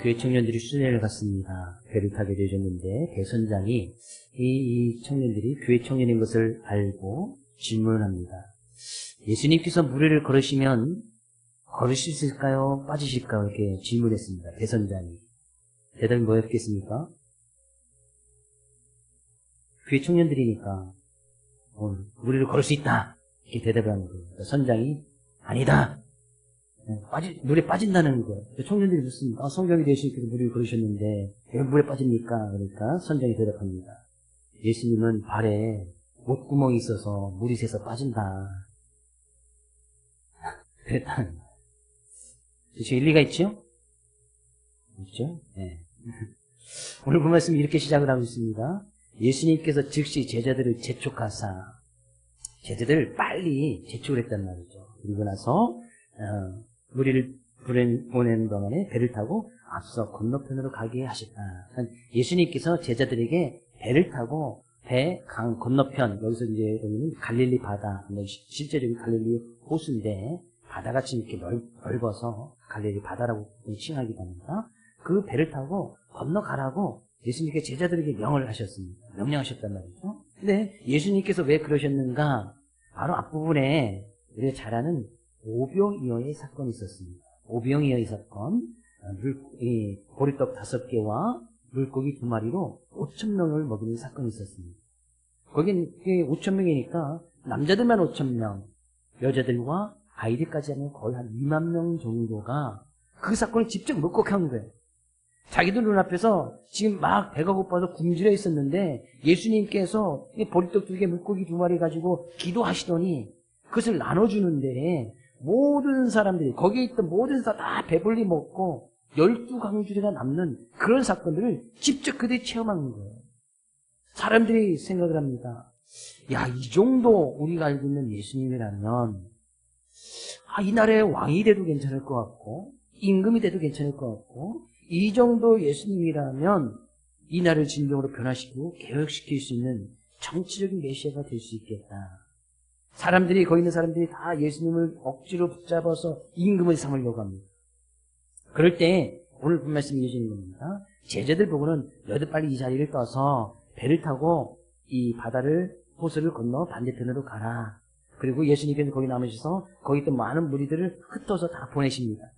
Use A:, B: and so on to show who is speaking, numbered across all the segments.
A: 교회 청년들이 수련회를 갔습니다. 배를 타게 되어졌는데 배선장이 이 청년들이 교회 청년인 것을 알고 질문을 합니다. 예수님께서 무리를 걸으시면 걸으실 수 있을까요? 빠지실까요? 이렇게 질문했습니다. 배선장이. 대답이 뭐였겠습니까? 교회 청년들이니까 무리를 걸을 수 있다 이렇게 대답을 하는 거예요. 선장이 아니다. 물에 빠진다는 거예요. 청년들이 묻습니다. 성경에 예수님께서 물을 걸으셨는데 왜 물에 빠집니까? 그러니까 선장이 대답합니다. 예수님은 발에 못구멍이 있어서 물이 새서 빠진다. 그랬다는 거예요. 그렇죠? 일리가 있죠? 그렇죠? 네. 오늘 그 말씀이 이렇게 시작을 하고 있습니다. 예수님께서 즉시 제자들을 재촉하사 제자들을 빨리 재촉을 했단 말이죠. 그리고 나서 무리를 보내는 동안에 배를 타고 앞서 건너편으로 가게 하셨다. 그러니까 예수님께서 제자들에게 배를 타고 강 건너편, 여기서 이제 여기는 갈릴리 바다, 실제적인 갈릴리 호수인데 바다같이 이렇게 넓어서 갈릴리 바다라고 칭하기도 합니다. 그 배를 타고 건너가라고 예수님께서 제자들에게 명령하셨단 말이죠. 근데 예수님께서 왜 그러셨는가? 바로 앞부분에 우리가 잘 아는 오병이어의 사건이 있었습니다. 오병이어의 사건, 보리떡 5개와 물고기 2마리로 5,000명을 먹이는 사건이 있었습니다. 거긴 5,000명이니까 남자들만 5,000명, 여자들과 아이들까지 하면 거의 한 2만 명 정도가 그 사건을 직접 목격한 거예요. 자기들 눈앞에서 지금 막 배가 고파서 굶주려 있었는데 예수님께서 보리떡 2개, 물고기 2마리 가지고 기도하시더니 그것을 나눠주는데 모든 사람들이, 거기에 있던 모든 사람 다 배불리 먹고 12강주리가 남는 그런 사건들을 직접 그들이 체험한 거예요. 사람들이 생각을 합니다. 야, 이 정도 우리가 알고 있는 예수님이라면 이 나라의 왕이 돼도 괜찮을 것 같고 임금이 돼도 괜찮을 것 같고 이 정도 예수님이라면 이 나라를 진정으로 변화시키고 개혁시킬 수 있는 정치적인 메시아가 될 수 있겠다. 사람들이, 거기 있는 사람들이 다 예수님을 억지로 붙잡아서 임금을 삼으려고 합니다. 그럴 때 오늘 본 말씀이 이어지는 겁니다. 제자들 보고는 너희들 빨리 이 자리를 떠서 배를 타고 이 바다를, 호수를 건너 반대편으로 가라. 그리고 예수님께서 거기 남으셔서 거기 있던 많은 무리들을 흩어서 다 보내십니다.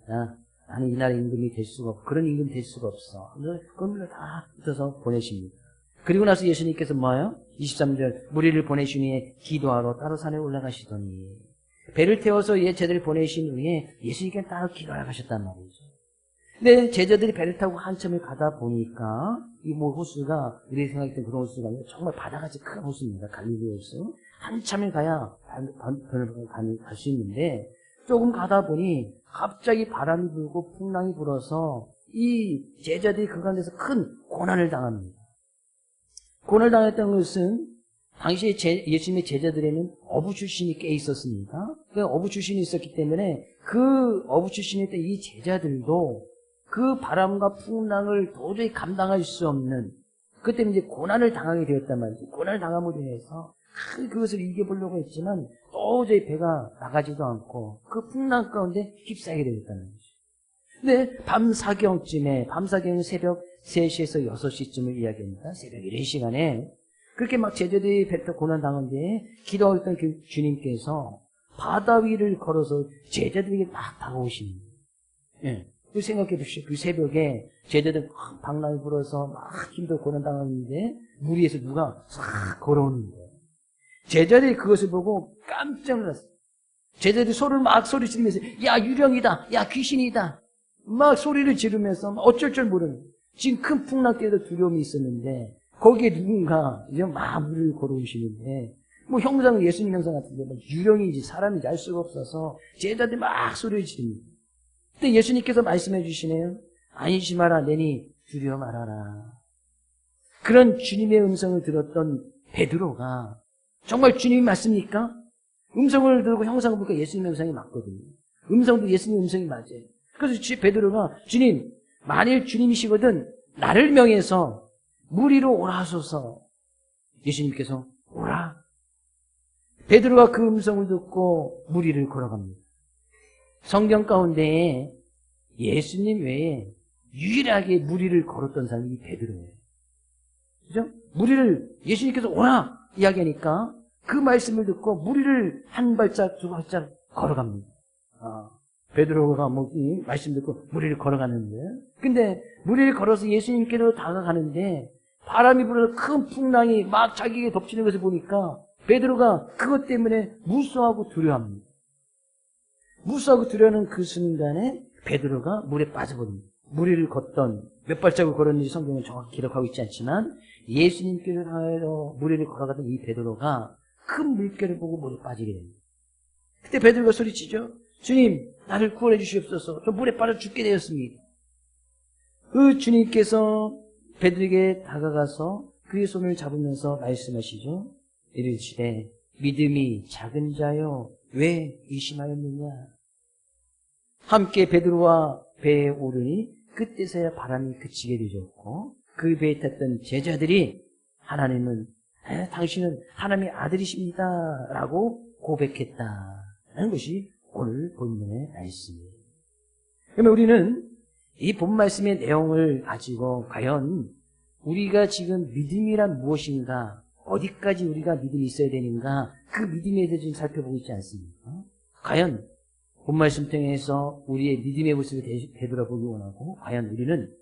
A: 나는 이 나라 임금이 될 수가 없고 그런 임금이 될 수가 없어. 그걸 다 흩어서 보내십니다. 그리고 나서 예수님께서 뭐예요? 23절 무리를 보내신 후에 기도하러 따로 산에 올라가시더니 배를 태워서 제자들을 보내신 후에 예수님께서 따로 기도하러 가셨단 말이죠. 근데 제자들이 배를 타고 한참을 가다 보니까 이 호수가 우리 생각했던 그런 호수가 아니라 정말 바다같이 큰 호수입니다. 갈릴리 호수. 한참을 가야 갈 수 있는데 조금 가다 보니 갑자기 바람이 불고 풍랑이 불어서 이 제자들이 그 가운데서 큰 고난을 당합니다. 고난을 당했던 것은 당시에 예수님의 제자들에는 어부 출신이 꽤 있었습니다. 그 어부 출신이 있었기 때문에 그 어부 출신이었던 이 제자들도 그 바람과 풍랑을 도저히 감당할 수 없는 그 때문에 이제 고난을 당하게 되었단 말이죠. 고난을 당함으로 인해서 그것을 이겨보려고 했지만 도저히 배가 나가지도 않고 그 풍랑 가운데 휩싸이게 되었다는 거죠. 근데 밤사경은 새벽 3시에서 6시쯤을 이야기합니다. 새벽 1시간에 그렇게 막 제자들이 배 타고 고난 당한 뒤에 기도하고 있던 그 주님께서 바다 위를 걸어서 제자들에게 막 다가오십니다. 예. 그 생각해 보십시오. 그 새벽에 제자들 막 방랑이 불어서 막 힘들고 고난 당하는데 물 위에서 누가 싹 걸어오는 거예요. 제자들이 그것을 보고 깜짝 놀랐어요. 제자들이 막 소리 지르면서 야, 유령이다. 야, 귀신이다. 막 소리를 지르면서 어쩔 줄 모르는 거예요. 지금 큰 풍랑 때도 두려움이 있었는데 거기에 누군가 이제 막 물을 걸어오시는데 뭐 형상은 예수님 형상 같은데 뭐 유령인지 사람인지 알 수가 없어서 제자들이 막 소리를 지릅니다. 근데 예수님께서 말씀해 주시네요. 안심하라 내니 두려워 말아라. 그런 주님의 음성을 들었던 베드로가 정말 주님이 맞습니까? 음성을 들고 형상을 보니까 예수님의 음성이 맞거든요. 음성도 예수님의 음성이 맞아요. 그래서 베드로가 주님, 만일 주님이시거든 나를 명해서 물 위로 오라 하소서. 예수님께서 오라. 베드로가 그 음성을 듣고 물 위를 걸어갑니다. 성경 가운데에 예수님 외에 유일하게 무리를 걸었던 사람이 베드로예요. 그죠? 무리를 예수님께서 오라 이야기하니까 그 말씀을 듣고 무리를 한 발짝 두 발짝 걸어갑니다. 베드로가 이 말씀 듣고 무리를 걸어가는데, 근데 무리를 걸어서 예수님께로 다가가는데 바람이 불어서 큰 풍랑이 막 자기에게 덮치는 것을 보니까 베드로가 그것 때문에 무서워하고 두려워합니다. 무서워하고 두려워하는 그 순간에 베드로가 물에 빠져버립니다. 무리를 걷던 몇 발짝을 걸었는지 성경은 정확히 기록하고 있지 않지만 예수님께로 향하여 무리를 걸어가던 이 베드로가 큰 물결을 보고 물에 빠지게 됩니다. 그때 베드로가 소리치죠. 주님, 나를 구원해 주시옵소서. 저 물에 빠져 죽게 되었습니다. 그 주님께서 베드로에게 다가가서 그의 손을 잡으면서 말씀하시죠. 이르시되 믿음이 작은 자여 왜 의심하였느냐. 함께 베드로와 배에 오르니 그때서야 바람이 그치게 되었고 그 배에 탔던 제자들이 하나님은 당신은 하나님의 아들이십니다 라고 고백했다는 것이 오늘 본문의 말씀이에요. 그러면 우리는 이 본 말씀의 내용을 가지고 과연 우리가 지금 믿음이란 무엇인가, 어디까지 우리가 믿음이 있어야 되는가, 그 믿음에 대해서 지금 살펴보고 있지 않습니까? 과연 본 말씀 통해서 우리의 믿음의 모습을 되돌아보기 원하고, 과연 우리는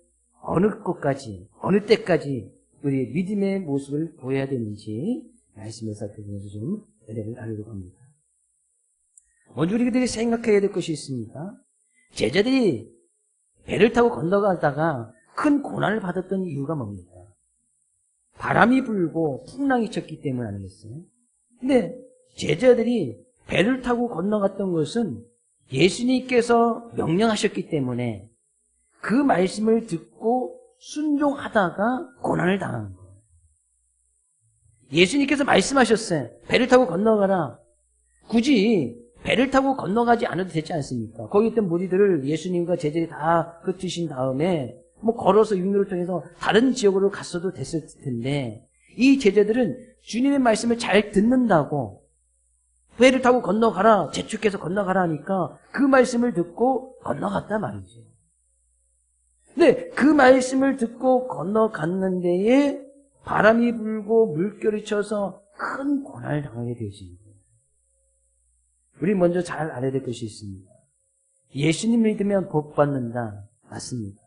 A: 어느 것까지, 어느 때까지 우리의 믿음의 모습을 보여야 되는지 말씀을 살펴보면서 좀 은혜를 나누려고 합니다. 먼저 우리들이 생각해야 될 것이 있습니다. 제자들이 배를 타고 건너가다가 큰 고난을 받았던 이유가 뭡니까? 바람이 불고 풍랑이 쳤기 때문 아니겠어요? 근데 제자들이 배를 타고 건너갔던 것은 예수님께서 명령하셨기 때문에 그 말씀을 듣고 순종하다가 고난을 당한 거예요. 예수님께서 말씀하셨어요. 배를 타고 건너가라. 굳이 배를 타고 건너가지 않아도 되지 않습니까? 거기 있던 무리들을 예수님과 제자들이 다 흩으신 다음에 걸어서 육로를 통해서 다른 지역으로 갔어도 됐을 텐데 이 제자들은 주님의 말씀을 잘 듣는다고 배를 타고 건너가라, 재축해서 건너가라 하니까 그 말씀을 듣고 건너갔단 말이죠. 근데 그 말씀을 듣고 건너갔는 데에 바람이 불고 물결이 쳐서 큰 고난을 당하게 되었습니다. 우리 먼저 잘 알아야 될 것이 있습니다. 예수님 믿으면 복 받는다. 맞습니다.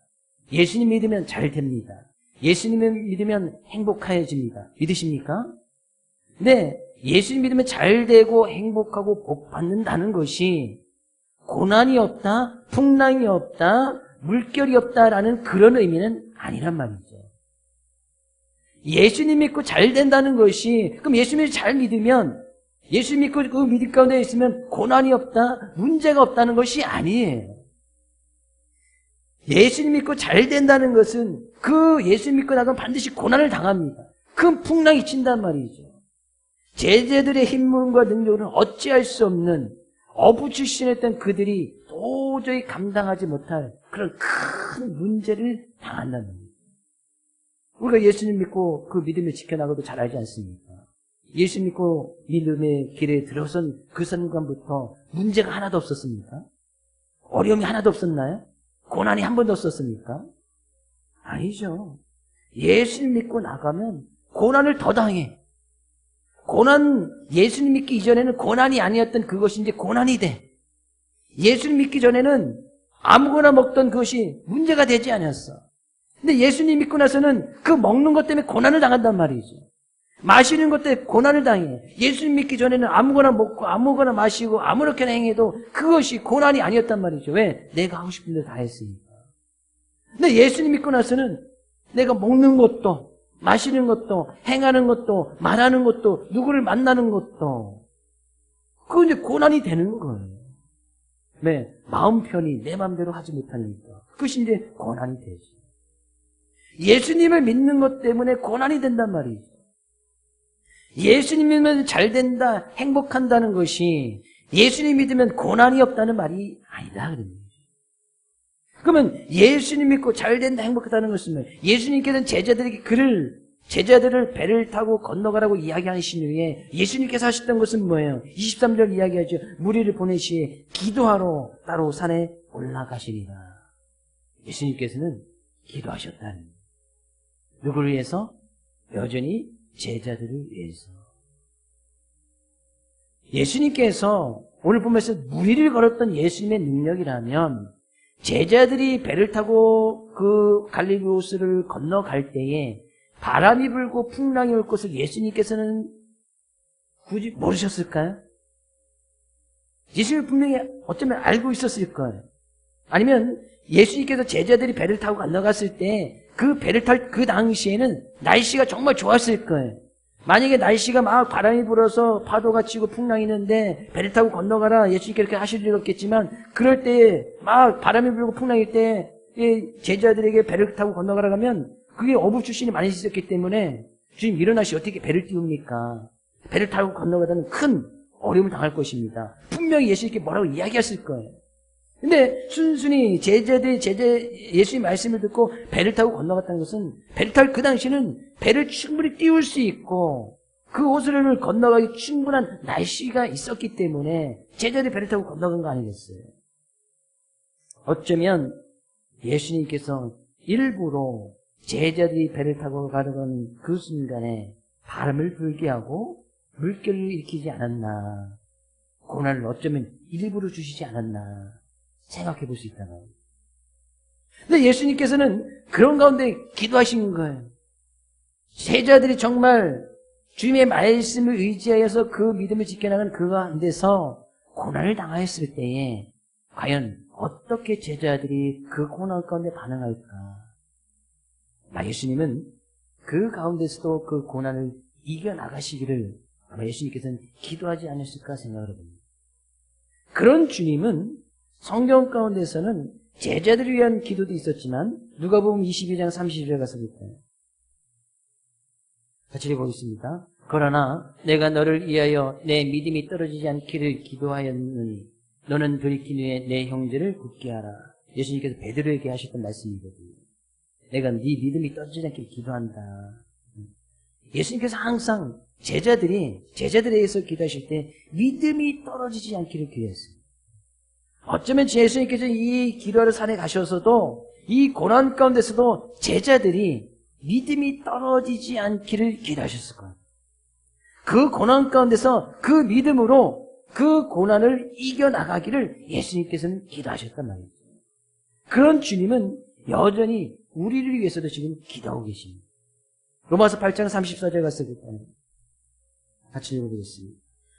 A: 예수님 믿으면 잘 됩니다. 예수님 믿으면 행복해집니다. 믿으십니까? 네, 예수님 믿으면 잘 되고 행복하고 복 받는다는 것이 고난이 없다, 풍랑이 없다, 물결이 없다라는 그런 의미는 아니란 말이죠. 예수님 믿고 잘 된다는 것이, 그럼 예수님을 잘 믿으면, 예수 믿고 그 믿음 가운데 있으면 고난이 없다, 문제가 없다는 것이 아니에요. 예수님 믿고 잘 된다는 것은 그 예수 믿고 나가면 반드시 고난을 당합니다. 큰 풍랑이 친단 말이죠. 제자들의 힘과 능력으로는 어찌할 수 없는 어부출신했던 그들이 도저히 감당하지 못할 그런 큰 문제를 당한다는 거예요. 우리가 예수님 믿고 그 믿음을 지켜나가도 잘 알지 않습니까? 예수 믿고 믿음의 길에 들어선 그 순간부터 문제가 하나도 없었습니까? 어려움이 하나도 없었나요? 고난이 한 번도 없었습니까? 아니죠. 예수님 믿고 나가면 고난을 더 당해. 예수님 믿기 이전에는 고난이 아니었던 그것이 이제 고난이 돼. 예수님 믿기 전에는 아무거나 먹던 그것이 문제가 되지 않았어. 근데 예수님 믿고 나서는 그 먹는 것 때문에 고난을 당한단 말이죠. 마시는 것 때문에 고난을 당해. 예수님 믿기 전에는 아무거나 먹고 아무거나 마시고 아무렇게나 행해도 그것이 고난이 아니었단 말이죠. 왜? 내가 하고 싶은 대로 다 했으니까. 근데 예수님 믿고 나서는 내가 먹는 것도 마시는 것도 행하는 것도 말하는 것도 누구를 만나는 것도 그건 이제 고난이 되는 거예요. 왜? 마음 편히 내 마음대로 하지 못하니까. 그것이 이제 고난이 되지. 예수님을 믿는 것 때문에 고난이 된단 말이죠. 예수님 믿으면 잘 된다, 행복한다는 것이 예수님 믿으면 고난이 없다는 말이 아니다. 그러면 예수님 믿고 잘 된다, 행복하다는 것은 예수님께서는 제자들을 배를 타고 건너가라고 이야기하신 후에 예수님께서 하셨던 것은 뭐예요? 23절 이야기하죠. 무리를 보내시에 기도하러 따로 산에 올라가시리라. 예수님께서는 기도하셨다는 거예요. 누구를 위해서? 여전히 제자들을 위해서. 예수님께서 오늘 보면서 무리를 걸었던 예수님의 능력이라면 제자들이 배를 타고 그 갈릴리 호수를 건너갈 때에 바람이 불고 풍랑이 올 것을 예수님께서는 굳이 모르셨을까요? 예수님은 분명히 어쩌면 알고 있었을 거예요. 아니면 예수님께서 제자들이 배를 타고 건너갔을 때 그 배를 탈 그 당시에는 날씨가 정말 좋았을 거예요. 만약에 날씨가 막 바람이 불어서 파도가 치고 풍랑이 있는데 배를 타고 건너가라 예수님께 그렇게 하실 일 없겠지만 그럴 때 막 바람이 불고 풍랑일 때 제자들에게 배를 타고 건너가라 하면 그게 어부 출신이 많이 있었기 때문에 주님 일어나시 어떻게 배를 띄웁니까? 배를 타고 건너가다는 큰 어려움을 당할 것입니다. 분명히 예수님께 뭐라고 이야기했을 거예요. 근데 순순히 예수님 말씀을 듣고 배를 타고 건너갔다는 것은 배를 탈 그 당시는 배를 충분히 띄울 수 있고 그 호수를 건너가기 충분한 날씨가 있었기 때문에 제자들이 배를 타고 건너간 거 아니겠어요? 어쩌면 예수님께서 일부러 제자들이 배를 타고 가려는 그 순간에 바람을 불게 하고 물결을 일으키지 않았나, 고난을 어쩌면 일부러 주시지 않았나 생각해 볼 수 있다는. 근데 예수님께서는 그런 가운데 기도하신 거예요. 제자들이 정말 주님의 말씀을 의지하여서 그 믿음을 지켜나가는 그 가운데서 고난을 당하였을 때에 과연 어떻게 제자들이 그 고난 가운데 반응할까? 예수님은 그 가운데서도 그 고난을 이겨나가시기를 아마 예수님께서는 기도하지 않으실까 생각을 해봅니다. 그런 주님은 성경 가운데서는 제자들을 위한 기도도 있었지만 누가복음 22장 30절에 가서 볼까요? 같이 읽어보겠습니다. 그러나 내가 너를 위하여 내 믿음이 떨어지지 않기를 기도하였느니 너는 돌이킨 후에 내 형제를 굳게 하라. 예수님께서 베드로에게 하셨던 말씀이거든요. 내가 네 믿음이 떨어지지 않기를 기도한다. 예수님께서 항상 제자들에 의해서 기도하실 때 믿음이 떨어지지 않기를 기도했어요. 어쩌면 예수님께서 이 기도하러 산에 가셔서도 이 고난 가운데서도 제자들이 믿음이 떨어지지 않기를 기도하셨을 거예요. 그 고난 가운데서 그 믿음으로 그 고난을 이겨나가기를 예수님께서는 기도하셨단 말이죠. 그런 주님은 여전히 우리를 위해서도 지금 기도하고 계십니다. 로마서 8장 34절 가서 같이 읽어보겠습니다.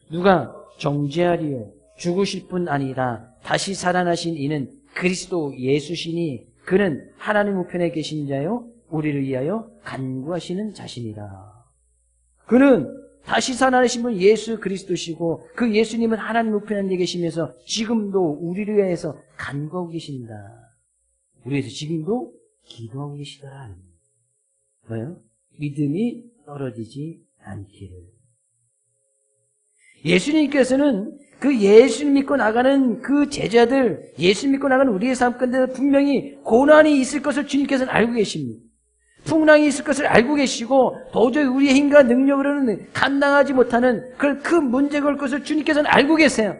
A: 누가 정죄하리요 죽으실 뿐 아니라 다시 살아나신 이는 그리스도 예수시니 그는 하나님 우편에 계신 자요 우리를 위하여 간구하시는 자신이라. 그는 다시 살아나신 분 예수 그리스도시고 그 예수님은 하나님 우편에 계시면서 지금도 우리를 위해서 간구하고 계신다. 우리를 위해서 지금도 기도하고 계시더라. 뭐예요? 믿음이 떨어지지 않기를. 예수님께서는 그 예수를 믿고 나가는 그 제자들, 예수 믿고 나가는 우리의 삶 가운데 분명히 고난이 있을 것을 주님께서는 알고 계십니다. 풍랑이 있을 것을 알고 계시고 도저히 우리의 힘과 능력으로는 감당하지 못하는 그런 큰 문제가 올 것을 주님께서는 알고 계세요.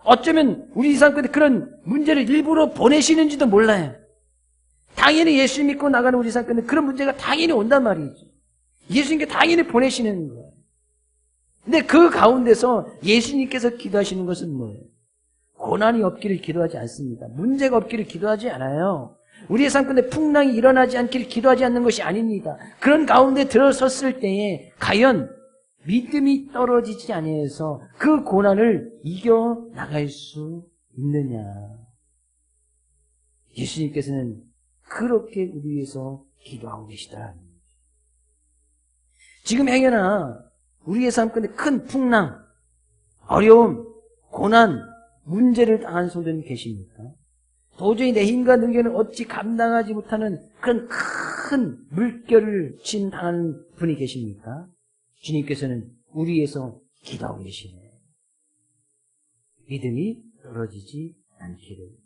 A: 어쩌면 우리 삶 가운데 그런 문제를 일부러 보내시는지도 몰라요. 당연히 예수 믿고 나가는 우리 삶 가운데 그런 문제가 당연히 온단 말이죠. 예수님께 당연히 보내시는 거예요. 근데 그 가운데서 예수님께서 기도하시는 것은 뭐예요? 고난이 없기를 기도하지 않습니다. 문제가 없기를 기도하지 않아요. 우리의 삶 가운데 풍랑이 일어나지 않기를 기도하지 않는 것이 아닙니다. 그런 가운데 들어섰을 때에 과연 믿음이 떨어지지 아니해서 그 고난을 이겨나갈 수 있느냐. 예수님께서는 그렇게 우리 위해서 기도하고 계시다. 지금 행여나 우리의 삶 가운데 큰 풍랑, 어려움, 고난, 문제를 당한 성도님 계십니까? 도저히 내 힘과 능력을 어찌 감당하지 못하는 그런 큰 물결을 당하는 분이 계십니까? 주님께서는 우리 위해서 기도하고 계시네요. 믿음이 떨어지지 않기를.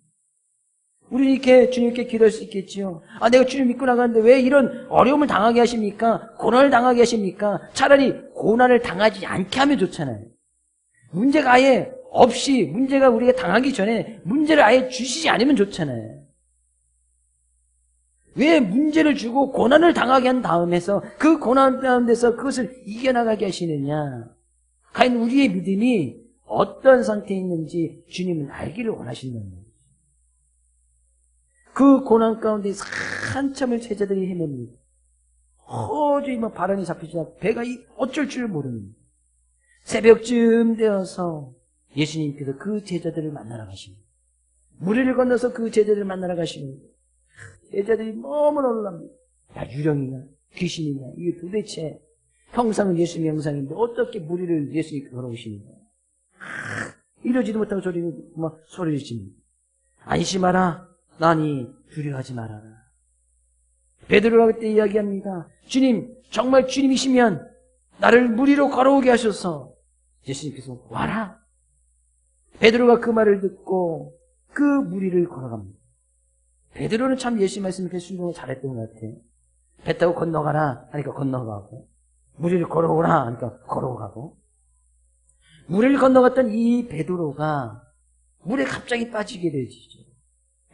A: 우리는 이렇게 주님께 기도할 수 있겠지요. 내가 주님 믿고 나가는데 왜 이런 어려움을 당하게 하십니까? 고난을 당하게 하십니까? 차라리 고난을 당하지 않게 하면 좋잖아요. 문제가 아예 없이 문제가 우리가 당하기 전에 문제를 아예 주시지 않으면 좋잖아요. 왜 문제를 주고 고난을 당하게 한 다음에서 그 고난 가운데서 그것을 이겨나가게 하시느냐? 과연 우리의 믿음이 어떤 상태에 있는지 주님은 알기를 원하신다는 거예요. 그 고난 가운데 한참을 제자들이 헤맵니다. 도저히 바람이 잡히지 배가 어쩔 줄 모르는 새벽쯤 되어서 예수님께서 그 제자들을 만나러 가십니다. 무리를 건너서 그 제자들을 만나러 가시는 제자들이 너무 놀랍니다. 야, 유령이냐 귀신이냐 이게 도대체 형상은 예수님의 형상인데 어떻게 무리를 예수님께 걸어오시는가. 이러지도 못하고 소리를 지릅니다. 안심하라 나니 두려워하지 말아라. 베드로가 그때 이야기합니다. 주님 정말 주님이시면 나를 무리로 걸어오게 하셔서 예수님께서 와라. 베드로가 그 말을 듣고 그 무리를 걸어갑니다. 베드로는 참 예수 말씀을 순종을 잘했던 것 같아요. 배 타고 건너가라 하니까 건너가고 무리를 걸어오라 하니까 걸어가고. 물을 건너갔던 이 베드로가 물에 갑자기 빠지게 되지죠.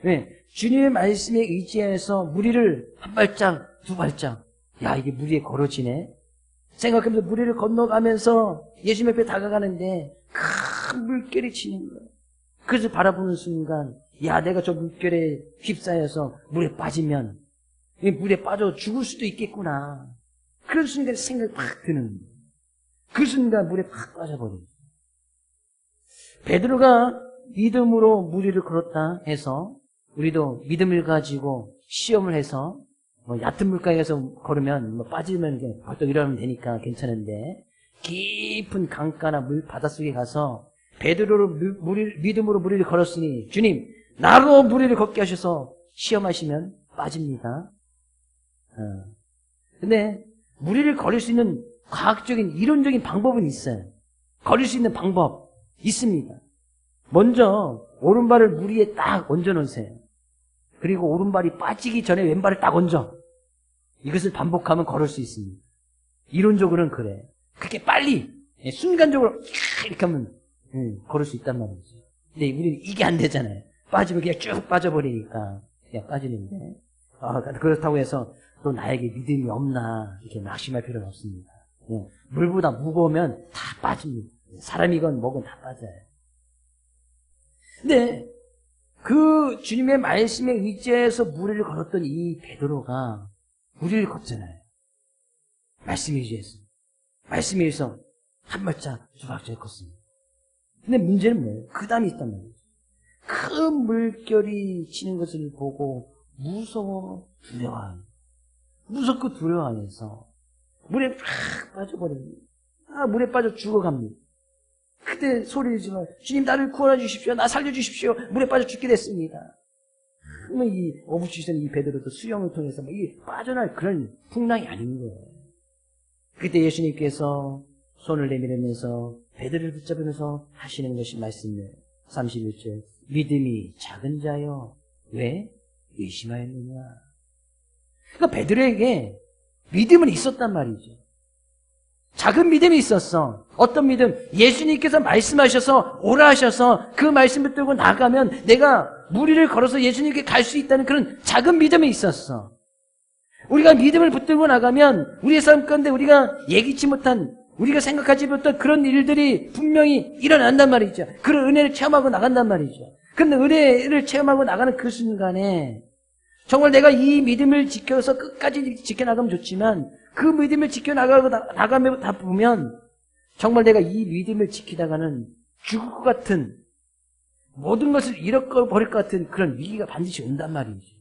A: 왜? 주님의 말씀에 의지해서 무리를 한 발짝 두 발짝 야 이게 무리에 걸어지네 생각하면서 무리를 건너가면서 예수님 옆에 다가가는데 큰 물결이 치는 거예요. 그래서 바라보는 순간 야 내가 저 물결에 휩싸여서 물에 빠지면 물에 빠져 죽을 수도 있겠구나. 그런 순간에 생각이 팍 드는 거예요. 그 순간 물에 팍 빠져버려요. 베드로가 믿음으로 무리를 걸었다 해서 우리도 믿음을 가지고 시험을 해서 얕은 물가에서 걸으면 빠지면 이게 벌떡 일어나면 되니까 괜찮은데 깊은 강가나 물 바닷속에 가서 베드로로 믿음으로 무리를 걸었으니 주님 나로 무리를 걷게 하셔서 시험하시면 빠집니다. 근데 무리를 걸을 수 있는 과학적인 이론적인 방법은 있어요. 걸을 수 있는 방법 있습니다. 먼저 오른발을 물 위에 딱 얹어 놓으세요. 그리고 오른발이 빠지기 전에 왼발을 딱 얹어. 이것을 반복하면 걸을 수 있습니다. 이론적으로는 그래. 그렇게 빨리 순간적으로 이렇게 하면 걸을 수 있단 말이죠. 근데 우리는 이게 안 되잖아요. 빠지면 그냥 쭉 빠져버리니까 그냥 빠지는데 그렇다고 해서 또 나에게 믿음이 없나 이렇게 낙심할 필요는 없습니다. 물보다 무거우면 다 빠집니다. 사람이건 뭐건 다 빠져요. 근데 그 주님의 말씀에 의지해서 무리를 걸었던 이 베드로가 무리를 걷잖아요. 말씀에 의지해서. 말씀에 의해서 한 발짝 두 발짝 걷습니다. 근데 문제는 뭐예요? 그 다음이 있단 말이에요. 큰 물결이 치는 것을 보고 무서워 두려워하는 무섭고 두려워하면서 물에 팍 빠져버립니다. 물에 빠져 죽어갑니다. 그때 소리를 지르며 주님 나를 구원해 주십시오. 나 살려주십시오. 물에 빠져 죽게 됐습니다. 이 어부치선 이 베드로도 수영을 통해서 이 빠져날 그런 풍랑이 아닌 거예요. 그때 예수님께서 손을 내밀으면서 베드로를 붙잡으면서 하시는 것이 말씀이에요. 31절 믿음이 작은 자여 왜 의심하였느냐. 그러니까 베드로에게 믿음은 있었단 말이죠. 작은 믿음이 있었어. 어떤 믿음? 예수님께서 말씀하셔서 오라 하셔서 그 말씀 붙들고 나가면 내가 무리를 걸어서 예수님께 갈 수 있다는 그런 작은 믿음이 있었어. 우리가 믿음을 붙들고 나가면 우리의 삶 가운데 우리가 예기치 못한 우리가 생각하지 못한 그런 일들이 분명히 일어난단 말이죠. 그런 은혜를 체험하고 나간단 말이죠. 그런데 은혜를 체험하고 나가는 그 순간에 정말 내가 이 믿음을 지켜서 끝까지 지켜나가면 좋지만 그 믿음을 지켜나가면 다 보면 정말 내가 이 믿음을 지키다가는 죽을 것 같은 모든 것을 잃어버릴 것 같은 그런 위기가 반드시 온단 말이지.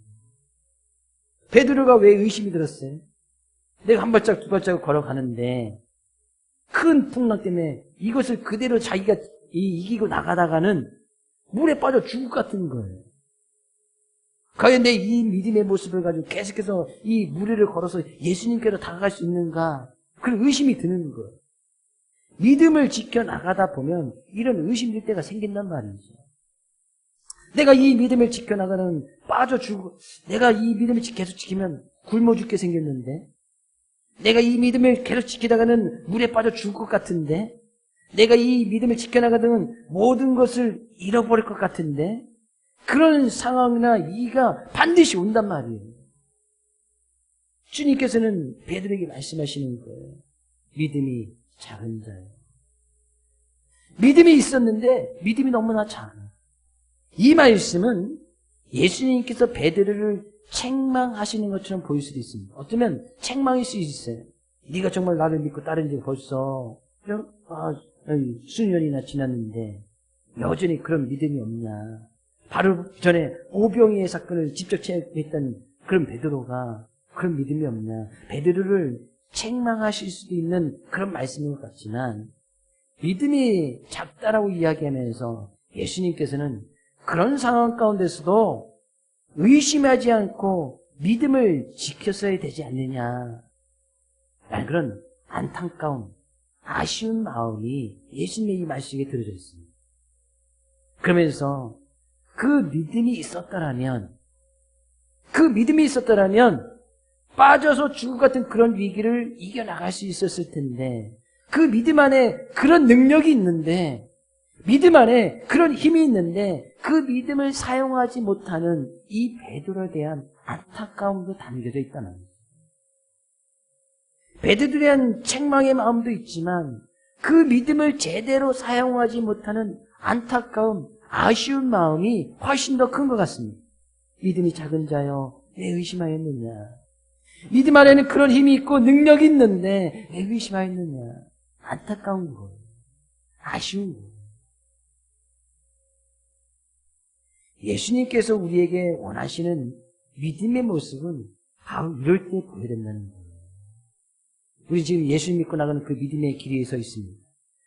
A: 베드로가 왜 의심이 들었어요? 내가 한 발짝 두 발짝 걸어가는데 큰 풍랑 때문에 이것을 그대로 자기가 이기고 나가다가는 물에 빠져 죽을 것 같은 거예요. 과연 내 이 믿음의 모습을 가지고 계속해서 이 무리를 걸어서 예수님께로 다가갈 수 있는가? 그런 의심이 드는 거예요. 믿음을 지켜나가다 보면 이런 의심될 때가 생긴단 말이죠. 내가 이 믿음을 지켜나가는 빠져 죽고 내가 이 믿음을 계속 지키면 굶어 죽게 생겼는데 내가 이 믿음을 계속 지키다가는 물에 빠져 죽을 것 같은데 내가 이 믿음을 지켜나가다는 모든 것을 잃어버릴 것 같은데 그런 상황이나 위기가 반드시 온단 말이에요. 주님께서는 베드로에게 말씀하시는 거예요. 믿음이 작은 자예요. 믿음이 있었는데 믿음이 너무나 작아. 이 말씀은 예수님께서 베드로를 책망하시는 것처럼 보일 수도 있습니다. 어쩌면 책망일 수 있어요. 네가 정말 나를 믿고 따른 지 벌써 수년이나 지났는데 여전히 그런 믿음이 없냐. 바로 전에 오병이의 사건을 직접 체험했던 그런 베드로가 그런 믿음이 없냐. 베드로를 책망하실 수도 있는 그런 말씀인 것 같지만 믿음이 작다라고 이야기하면서 예수님께서는 그런 상황 가운데서도 의심하지 않고 믿음을 지켰어야 되지 않느냐. 라는 그런 안타까움, 아쉬운 마음이 예수님의 이 말씀에 들어져 있습니다. 그러면서 그 믿음이 있었더라면 빠져서 죽을 것 같은 그런 위기를 이겨나갈 수 있었을 텐데 그 믿음 안에 그런 능력이 있는데 믿음 안에 그런 힘이 있는데 그 믿음을 사용하지 못하는 이 베드로에 대한 안타까움도 담겨져 있다는 거예요. 베드로에 대한 책망의 마음도 있지만 그 믿음을 제대로 사용하지 못하는 안타까움, 아쉬운 마음이 훨씬 더 큰 것 같습니다. 믿음이 작은 자여 왜 의심하였느냐. 믿음 안에는 그런 힘이 있고 능력이 있는데 왜 의심하였느냐. 안타까운 거예요. 아쉬운 거예요. 예수님께서 우리에게 원하시는 믿음의 모습은 바로 이럴 때 보여야 된다는 거예요. 우리 지금 예수 믿고 나가는 그 믿음의 길에 서 있습니다.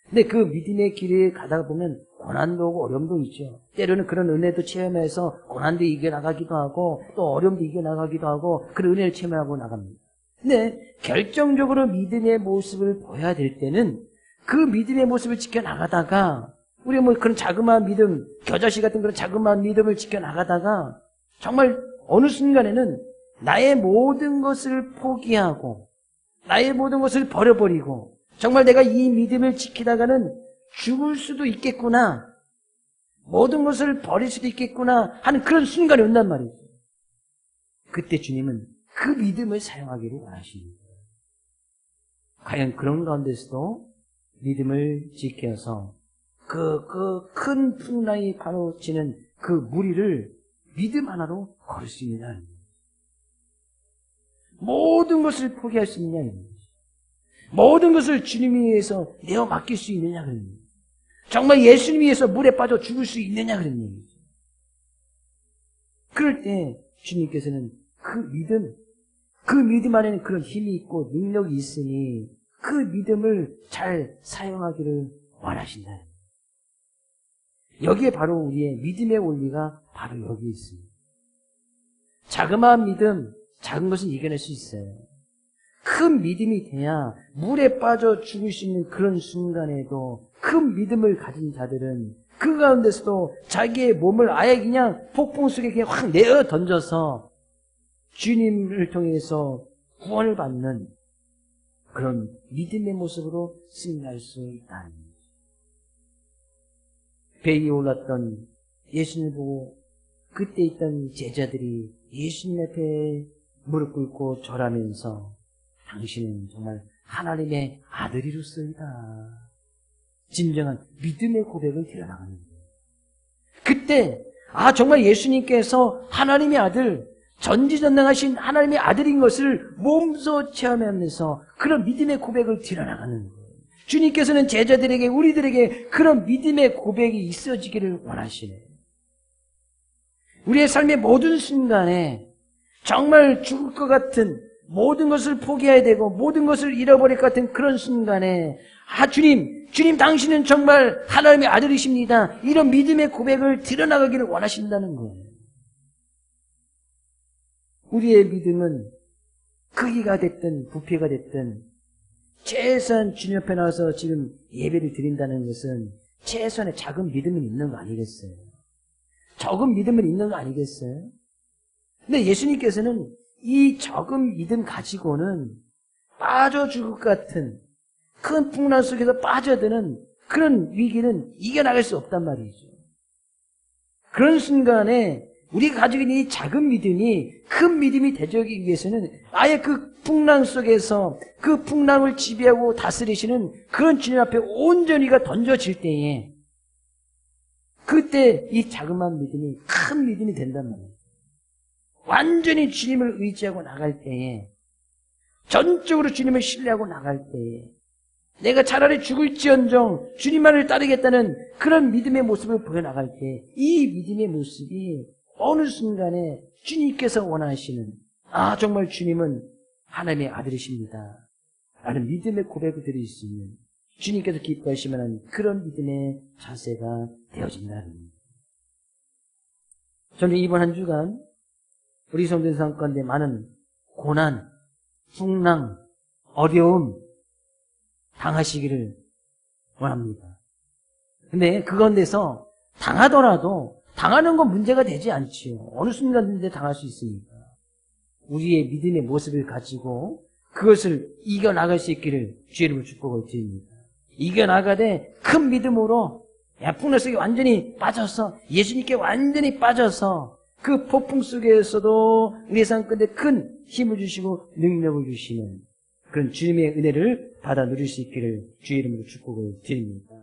A: 근데 그 믿음의 길에 가다가 보면 고난도 오고 어려움도 있죠. 때로는 그런 은혜도 체험해서 고난도 이겨나가기도 하고 또 어려움도 이겨나가기도 하고 그런 은혜를 체험하고 나갑니다. 근데 결정적으로 믿음의 모습을 보여야 될 때는 그 믿음의 모습을 지켜나가다가 우리 뭐 그런 자그마한 믿음, 겨자씨 같은 그런 자그마한 믿음을 지켜나가다가 정말 어느 순간에는 나의 모든 것을 포기하고 나의 모든 것을 버려버리고 정말 내가 이 믿음을 지키다가는 죽을 수도 있겠구나. 모든 것을 버릴 수도 있겠구나 하는 그런 순간이 온단 말이죠. 그때 주님은 그 믿음을 사용하기를 원하십니다. 과연 그런 가운데서도 믿음을 지켜서 그 큰 풍랑이 바로 치는 그 무리를 믿음 하나로 걸을 수 있느냐. 모든 것을 포기할 수 있느냐. 모든 것을 주님 위해서 내어 맡길 수 있느냐. 정말 예수님 위해서 물에 빠져 죽을 수 있느냐. 그런 얘기죠. 그럴 때 주님께서는 그 믿음 안에는 그런 힘이 있고 능력이 있으니 그 믿음을 잘 사용하기를 원하신다. 여기에 바로 우리의 믿음의 원리가 바로 여기 있습니다. 자그마한 믿음, 작은 것은 이겨낼 수 있어요. 큰 믿음이 돼야 물에 빠져 죽을 수 있는 그런 순간에도 큰 믿음을 가진 자들은 그 가운데서도 자기의 몸을 아예 그냥 폭풍 속에 그냥 확 내어 던져서 주님을 통해서 구원을 받는 그런 믿음의 모습으로 승리할 수 있다. 배 위에 올랐던 예수님을 보고 그때 있던 제자들이 예수님 앞에 무릎 꿇고 절하면서 당신은 정말 하나님의 아들이로소이다. 진정한 믿음의 고백을 드러나가는 거예요. 그때 정말 예수님께서 하나님의 아들, 전지전능하신 하나님의 아들인 것을 몸소 체험하면서 그런 믿음의 고백을 드러나가는 거예요. 주님께서는 제자들에게 우리들에게 그런 믿음의 고백이 있어지기를 원하시네요. 우리의 삶의 모든 순간에 정말 죽을 것 같은 모든 것을 포기해야 되고 모든 것을 잃어버릴 것 같은 그런 순간에 주님 당신은 정말 하나님의 아들이십니다. 이런 믿음의 고백을 드러나가기를 원하신다는 거예요. 우리의 믿음은 크기가 됐든 부피가 됐든 최소한 주님 앞에 나와서 지금 예배를 드린다는 것은 최소한의 작은 믿음은 있는 거 아니겠어요? 적은 믿음은 있는 거 아니겠어요? 근데 예수님께서는 이 적은 믿음 가지고는 빠져 죽을 것 같은 큰 풍랑 속에서 빠져드는 그런 위기는 이겨나갈 수 없단 말이죠. 그런 순간에 우리가 가지고 있는 이 작은 믿음이 큰 믿음이 되기 위해서는 아예 그 풍랑 속에서 그 풍랑을 지배하고 다스리시는 그런 주님 앞에 온전히가 던져질 때에 그때 이 자그마한 믿음이 큰 믿음이 된단 말이에요. 완전히 주님을 의지하고 나갈 때에, 전적으로 주님을 신뢰하고 나갈 때에, 내가 차라리 죽을지언정 주님만을 따르겠다는 그런 믿음의 모습을 보여나갈 때, 이 믿음의 모습이 어느 순간에 주님께서 원하시는, 아 정말 주님은 하나님의 아들이십니다 라는 믿음의 고백을 드릴 수 있는, 주님께서 기뻐하시면 하는 그런 믿음의 자세가 되어진다는 겁니다. 저는 이번 한 주간 우리 성도들 가운데 많은 고난, 풍랑, 어려움 당하시기를 원합니다. 근데 그 가운데서 당하더라도 당하는 건 문제가 되지 않지요. 어느 순간인데 당할 수 있으니까. 우리의 믿음의 모습을 가지고 그것을 이겨나갈 수 있기를 주의 이름으로 축복을 드립니다. 이겨나가되 큰 믿음으로 풍랑 속에 완전히 빠져서, 예수님께 완전히 빠져서 그 폭풍 속에서도 우리의 삶 가운데 큰 힘을 주시고 능력을 주시는 그런 주님의 은혜를 받아 누릴 수 있기를 주의 이름으로 축복을 드립니다.